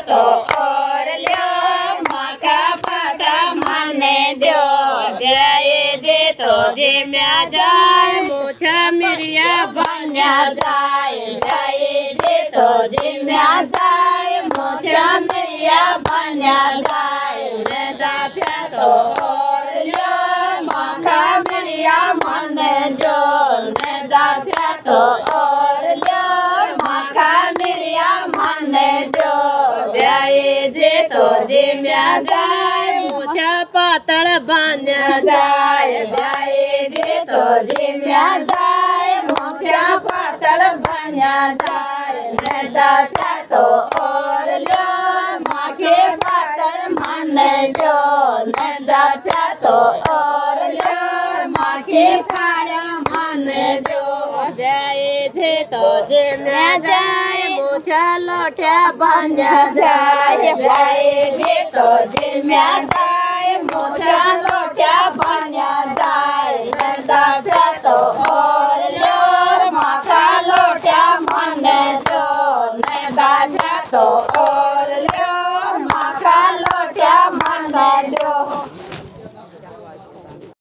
तो और ल्यो माखा पाटा माने दो जाए जे तो जे म्या जाए मोछा मिरिया बन्या जाए जाए जे तो जे म्या जाए मोछा मिरिया बन्या जाए नेदा प्या तो और ल्यो माखा मिरिया माने दो नेदा प्या तो और ल्यो माखा मिरिया माने दो जाए जे तो जे म्या जाए मोछा पातळ बान्या जाए जाए जे तो जे म्या जाए मोछा पातळ बान्या जाए नेदा प्या तो और ल्यो माखे पातळ माने दो नेदा प्या तो और ल्यो माखे काळ्या माने दो जाए जे तो जे म्या जाए मोछा लोट्या बान्या जाए जाए जे तो जे म्या जाए मोछा लोट्या बान्या जाए नेदा प्या तो और ल्यो माखा लोट्या माने दो नेदा प्या तो